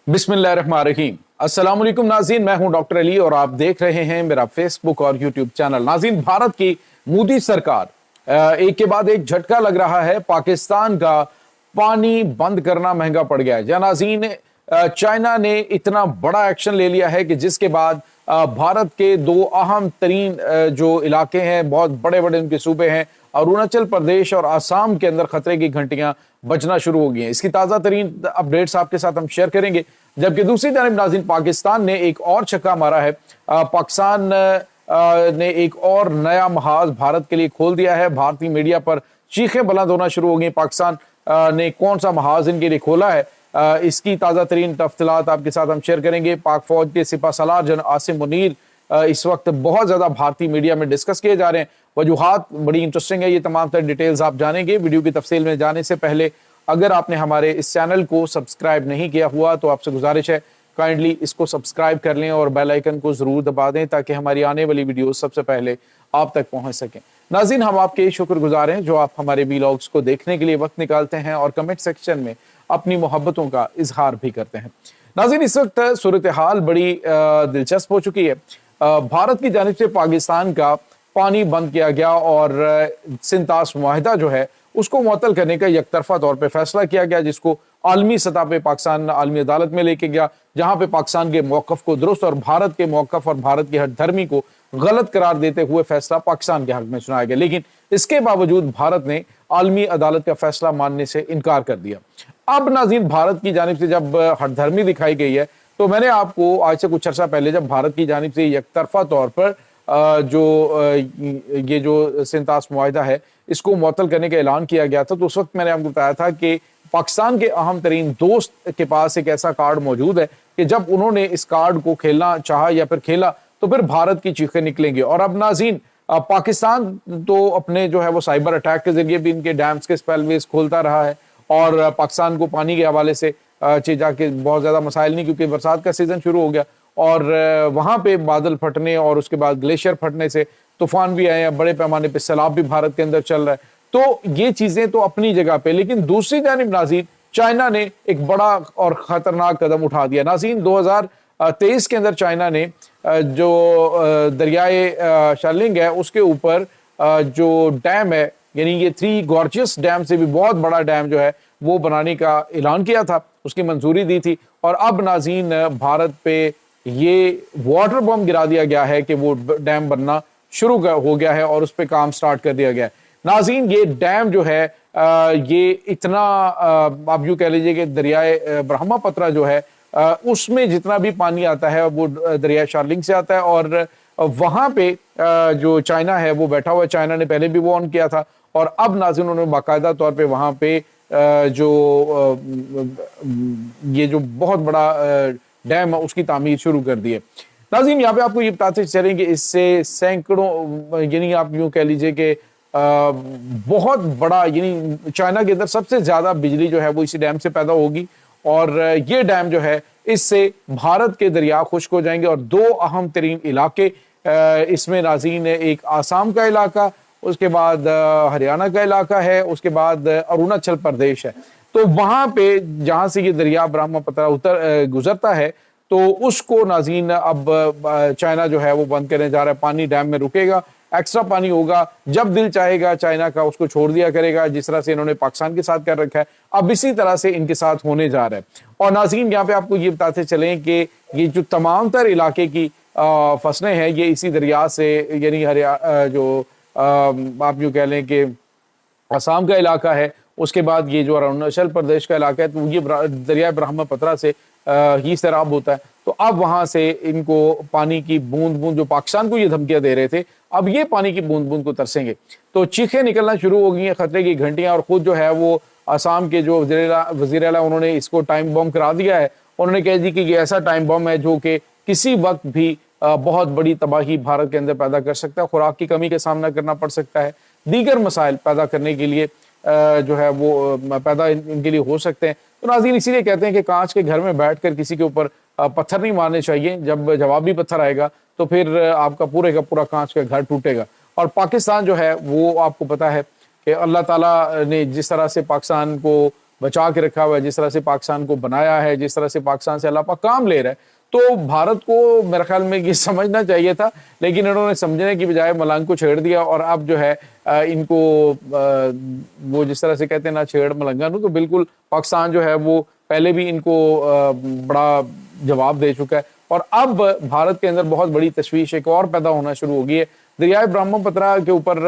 बिस्मिल्लाहिर्रहमानिर्रहीम। अस्सलाम वालेकुम नाज़रीन, मैं हूं डॉक्टर अली और आप देख रहे हैं मेरा फेसबुक और यूट्यूब चैनल। नाज़रीन, भारत की मोदी सरकार एक के बाद एक झटका लग रहा है। पाकिस्तान का पानी बंद करना महंगा पड़ गया है। नाज़रीन, चाइना ने इतना बड़ा एक्शन ले लिया है कि जिसके बाद भारत के दो अहम तरीन जो इलाके हैं, बहुत बड़े बड़े उनके सूबे हैं, अरुणाचल प्रदेश और आसाम के अंदर खतरे की घंटियां बजना शुरू हो गई हैं। इसकी ताजा तरीन अपडेट्स आपके साथ हम शेयर करेंगे। जबकि दूसरी तरफ नाज़रीन, पाकिस्तान ने एक और छक्का मारा है। पाकिस्तान ने एक और नया महाज भारत के लिए खोल दिया है। भारतीय मीडिया पर चीखें बुलंद होना शुरू हो गई। पाकिस्तान ने कौन सा महाज इनके लिए खोला है, इसकी ताजा तरीन तफसीलात आपके साथ हम शेयर करेंगे। पाक फौज के सिपा सलार जनरल आसिम मुनीर इस वक्त बहुत ज्यादा भारतीय मीडिया में डिस्कस किए जा रहे हैं। वजूहात बड़ी इंटरेस्टिंग है, ये तमाम तर डिटेल्स आप जानेंगे। वीडियो की तफसील में जाने से पहले अगर आपने हमारे इस चैनल को सब्सक्राइब नहीं किया हुआ तो आपसे गुजारिश है काइंडली इसको सब्सक्राइब कर लें और बेल आइकन को जरूर दबा दें ताकि हमारी आने वाली वीडियो सबसे पहले आप तक पहुंच सकें। नाज़रीन, हम आपके शुक्रगुजार हैं जो आप हमारे वीलॉग्स को देखने के लिए वक्त निकालते हैं और कमेंट सेक्शन में अपनी मोहब्बतों का इजहार भी करते हैं। नाज़रीन, इस वक्त सूरत हाल बड़ी दिलचस्प हो चुकी है। भारत की जानिब से पाकिस्तान का पानी बंद किया गया और सिंतास मुआहिदा जो है उसको मुअत्तल करने का यकतरफा तौर पे फैसला किया गया, जिसको आलमी सतह पे पाकिस्तान आलमी अदालत में लेके गया, जहां पे पाकिस्तान के मौक़िफ़ को दुरुस्त और भारत के मौक़िफ़ और भारत की हठधर्मी को गलत करार देते हुए फैसला पाकिस्तान के हक में सुनाया गया। लेकिन इसके बावजूद भारत ने आलमी अदालत का फैसला मानने से इनकार कर दिया। अब नाज़रीन, भारत की जानिब से जब हठधर्मी दिखाई गई है तो मैंने आपको आज से कुछ अर्सा पहले जब भारत की जानिब से यकतरफा तौर पर ये जो सिंतास मुआहिदा है इसको मुअत्तल करने का ऐलान किया गया था, तो उस वक्त मैंने आपको बताया था कि पाकिस्तान के अहम तरीन दोस्त के पास एक ऐसा कार्ड मौजूद है कि जब उन्होंने इस कार्ड को खेलना चाहा या फिर खेला तो फिर भारत की चीखें निकलेंगी। और अब नाज़रीन, पाकिस्तान तो अपने जो है वो साइबर अटैक के जरिए भी इनके डैम्स के स्पेलवेज खोलता रहा है और पाकिस्तान को पानी के हवाले से जाके बहुत ज़्यादा मसाइल नहीं, क्योंकि बरसात का सीज़न शुरू हो गया और वहाँ पे बादल फटने और उसके बाद ग्लेशियर फटने से तूफान भी आए हैं, बड़े पैमाने पे सैलाब भी भारत के अंदर चल रहा है। तो ये चीज़ें तो अपनी जगह पे, लेकिन दूसरी जानिब नाज़रीन, चाइना ने एक बड़ा और ख़तरनाक कदम उठा दिया। नाज़रीन, 2023 के अंदर चाइना ने जो दरियाए शार्लिंग है उसके ऊपर जो डैम है, यानी ये थ्री गॉर्जियस डैम से भी बहुत बड़ा डैम जो है वो बनाने का ऐलान किया था, उसकी मंजूरी दी थी। और अब नाज़रीन, भारत पे ये वाटर बम गिरा दिया गया है कि वो डैम बनना शुरू हो गया है और उस पर काम स्टार्ट कर दिया गया है। नाज़रीन, ये डैम जो है ये इतना आप यूँ कह लीजिए कि दरियाए ब्रह्मपुत्र जो है उसमें जितना भी पानी आता है वो दरियाए शार्लिंग से आता है और वहाँ पे जो चाइना है वो बैठा हुआ है। चाइना ने पहले भी वो ऑन किया था और अब नाज़रीन उन्होंने बाकायदा तौर पे वहाँ पे ये जो बहुत बड़ा डैम है उसकी तामीर शुरू कर दी है। नाज़रीन, यहाँ पे आपको ये बताते चलें कि इससे सैकड़ों, यानी आप यूँ कह लीजिए कि बहुत बड़ा, यानी चाइना के अंदर सबसे ज़्यादा बिजली जो है वो इसी डैम से पैदा होगी और ये डैम जो है इससे भारत के दरिया खुश्क हो जाएंगे और दो अहम तरीन इलाके इसमें नाज़रीन, एक आसाम का इलाका, उसके बाद हरियाणा का इलाका है, उसके बाद अरुणाचल प्रदेश है। तो वहाँ पे जहाँ से ये दरिया ब्रह्मपुत्र गुजरता है तो उसको नाज़रीन अब चाइना जो है वो बंद करने जा रहा है। पानी डैम में रुकेगा, एक्स्ट्रा पानी होगा, जब दिल चाहेगा चाइना का उसको छोड़ दिया करेगा, जिस तरह से इन्होंने पाकिस्तान के साथ कर रखा है अब इसी तरह से इनके साथ होने जा रहा है। और नाज़रीन, यहाँ पे आपको ये बताते चलें कि ये जो तमाम तर इलाके की फसलें हैं ये इसी दरिया से, यानी जो आप यूँ कह लें कि आसाम का इलाका है, उसके बाद ये जो अरुणाचल प्रदेश का इलाका है तो ये दरिया ब्रह्मपुत्र से ही सैराब होता है। तो अब वहां से इनको पानी की बूंद बूंद, जो पाकिस्तान को ये धमकियां दे रहे थे, अब ये पानी की बूंद बूंद को तरसेंगे। तो चीखें निकलना शुरू हो गई हैं, खतरे की घंटियां। और खुद जो है वो आसाम के जो वज़ीर आला उन्होंने इसको टाइम बम करा दिया है। उन्होंने कह दी कि ये ऐसा टाइम बम है जो कि किसी वक्त भी बहुत बड़ी तबाही भारत के अंदर पैदा कर सकता है, खुराक की कमी का सामना करना पड़ सकता है, दीगर मसाइल पैदा करने के लिए जो है वो पैदा इनके लिए हो सकते हैं। तो नाज़रीन, इसीलिए कहते हैं कि कांच के घर में बैठकर किसी के ऊपर पत्थर नहीं मारने चाहिए। जब जवाबी पत्थर आएगा तो फिर आपका पूरे का पूरा कांच का घर टूटेगा। और पाकिस्तान जो है वो आपको पता है कि अल्लाह ताला ने जिस तरह से पाकिस्तान को بچا کے رکھا ہوا ہے, جس طرح سے پاکستان کو بنایا ہے, جس طرح سے پاکستان سے اللہ پاک کام لے رہا ہے, تو بھارت کو میرے خیال میں یہ سمجھنا چاہیے تھا, لیکن انہوں نے سمجھنے کی بجائے ملنگ کو چھیڑ دیا. اور اب جو ہے ان کو وہ جس طرح سے کہتے ہیں نا چھیڑ ملنگا نو, تو بالکل پاکستان جو ہے وہ پہلے بھی ان کو بڑا جواب دے چکا ہے. اور اب بھارت کے اندر بہت بڑی تشویش ایک اور پیدا ہونا شروع ہو گئی ہے. دریائے برہم پترا کے اوپر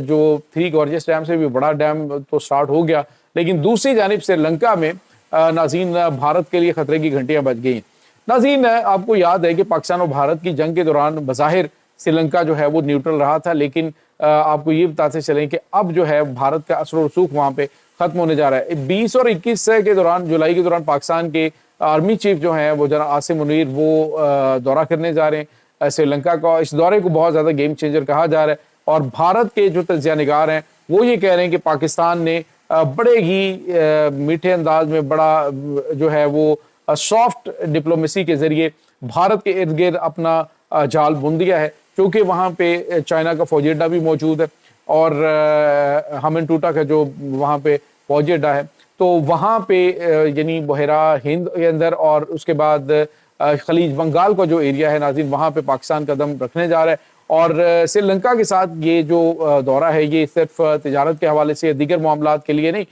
جو 3 گارجس ڈیم سے بھی بڑا ڈیم تو سٹارٹ ہو گیا, لیکن دوسری جانب سری لنکا میں ناظرین بھارت کے لیے خطرے کی گھنٹیاں بج گئی ہیں. ناظرین آپ کو یاد ہے کہ پاکستان اور بھارت کی جنگ کے دوران بظاہر سری لنکا جو ہے وہ نیوٹرل رہا تھا, لیکن آپ کو یہ بتاتے چلیں کہ اب جو ہے بھارت کا اثر و رسوخ وہاں پہ ختم ہونے جا رہا ہے. 20 اور 21 کے دوران جولائی کے دوران پاکستان کے آرمی چیف جو ہیں وہ جناب عاصم منیر وہ دورہ کرنے جا رہے ہیں سری لنکا کا. اس دورے کو بہت زیادہ گیم چینجر کہا جا رہا ہے, اور بھارت کے جو تجزیہ نگار ہیں وہ یہ کہہ رہے ہیں کہ پاکستان نے بڑے ہی میٹھے انداز میں بڑا جو ہے وہ سافٹ ڈپلومیسی کے ذریعے بھارت کے ارد گرد اپنا جال بن دیا ہے, کیونکہ وہاں پہ چائنا کا فوجی اڈا بھی موجود ہے اور ہمن ٹوٹا کا جو وہاں پہ فوجی اڈا ہے, تو وہاں پہ یعنی بحیرہ ہند کے اندر اور اس کے بعد خلیج بنگال کا جو ایریا ہے ناظرین, وہاں پہ پاکستان قدم رکھنے جا رہا ہے. اور سری لنکا کے ساتھ یہ جو دورہ ہے یہ صرف تجارت کے حوالے سے دیگر معاملات کے لیے نہیں,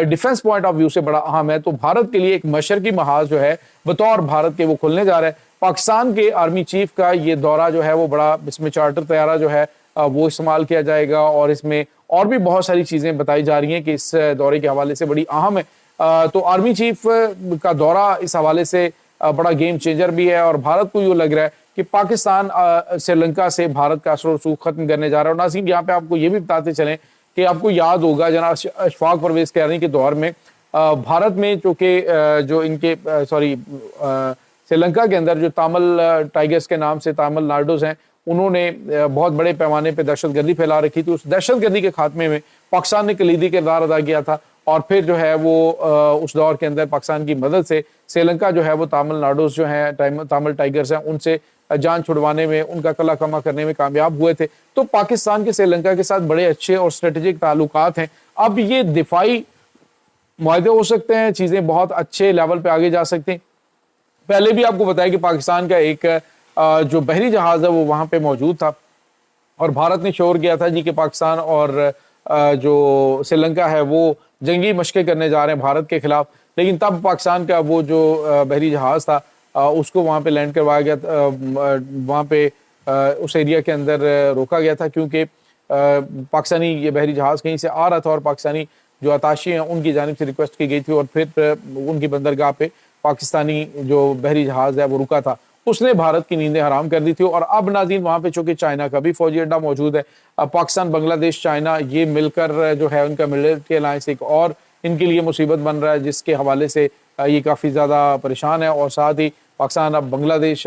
ڈیفنس پوائنٹ آف ویو سے بڑا اہم ہے. تو بھارت کے لیے ایک مشرقی محاذ جو ہے بطور بھارت کے وہ کھلنے جا رہا ہے. پاکستان کے آرمی چیف کا یہ دورہ جو ہے وہ بڑا, اس میں چارٹر طیارہ جو ہے وہ استعمال کیا جائے گا, اور اس میں اور بھی بہت ساری چیزیں بتائی جا رہی ہیں کہ اس دورے کے حوالے سے بڑی اہم ہے. تو آرمی چیف کا دورہ اس حوالے سے بڑا گیم چینجر بھی ہے, اور بھارت کو یہ لگ رہا ہے کہ پاکستان سری لنکا سے بھارت کا اثر و رسوخ ختم کرنے جا رہا ہے. اور ناظرین یہاں پہ آپ کو یہ بھی بتاتے چلیں کہ آپ کو یاد ہوگا جناب اشفاق پرویز کہہ رہے ہیں کہ دور میں بھارت میں چونکہ جو ان کے سری لنکا کے اندر جو تامل ٹائگرز کے نام سے تامل ناڈوز ہیں, انہوں نے بہت بڑے پیمانے پہ دہشت گردی پھیلا رکھی تھی. اس دہشت گردی کے خاتمے میں پاکستان نے کلیدی کردار ادا کیا تھا, اور پھر جو ہے وہ اس دور کے اندر پاکستان کی مدد سے سری لنکا جو ہے وہ تامل ناڈوز جو ہیں تامل ٹائگرز ہیں ان سے جان چھڑوانے میں, ان کا قلع کما کرنے میں کامیاب ہوئے تھے. تو پاکستان کے سری لنکا کے ساتھ بڑے اچھے اور اسٹریٹجک تعلقات ہیں. اب یہ دفاعی معاہدے ہو سکتے ہیں, چیزیں بہت اچھے لیول پہ آگے جا سکتے ہیں. پہلے بھی آپ کو بتایا کہ پاکستان کا ایک جو بحری جہاز ہے وہ وہاں پہ موجود تھا, اور بھارت نے شور کیا تھا جی کہ پاکستان اور جو سری لنکا ہے وہ جنگی مشقیں کرنے جا رہے ہیں بھارت کے خلاف. لیکن تب پاکستان کا وہ جو بحری جہاز تھا اس کو وہاں پہ لینڈ کروایا گیا, وہاں پہ اس ایریا کے اندر روکا گیا تھا, کیونکہ پاکستانی یہ بحری جہاز کہیں سے آ رہا تھا اور پاکستانی جو اتاشی ہیں ان کی جانب سے ریکویسٹ کی گئی تھی, اور پھر ان کی بندرگاہ پہ پاکستانی جو بحری جہاز ہے وہ رکا تھا. اس نے بھارت کی نیندیں حرام کر دی تھی. اور اب ناظرین وہاں پہ چونکہ چائنا کا بھی فوجی اڈا موجود ہے, پاکستان بنگلہ دیش چائنا یہ مل کر جو ہے ان کا ملٹری الائنس ایک اور ان کے لیے مصیبت بن رہا ہے, جس کے حوالے سے یہ کافی زیادہ پریشان ہے. اور ساتھ ہی پاکستان اب بنگلہ دیش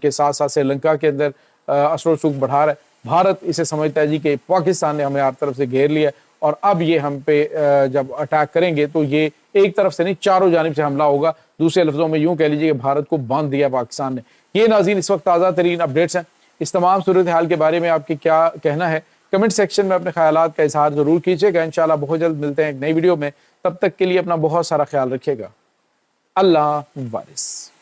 کے ساتھ ساتھ سری لنکا کے اندر اثر و رسوخ بڑھا رہا ہے. بھارت اسے سمجھتا ہے جی کہ پاکستان نے ہمیں ہر طرف سے گھیر لیا ہے, اور اب یہ ہم پہ جب اٹیک کریں گے تو یہ ایک طرف سے نہیں چاروں جانب سے حملہ ہوگا. دوسرے لفظوں میں یوں کہہ لیجیے کہ بھارت کو باندھ دیا پاکستان نے. یہ ناظرین اس وقت تازہ ترین اپڈیٹس ہیں. اس تمام صورتحال کے بارے میں آپ کی کیا کہنا ہے, کمنٹ سیکشن میں اپنے خیالات کا اظہار ضرور کیجیے گا. انشاءاللہ بہت جلد ملتے ہیں ایک نئی ویڈیو میں. تب تک کے لیے اپنا بہت سارا خیال رکھیے گا. اللہ وارث.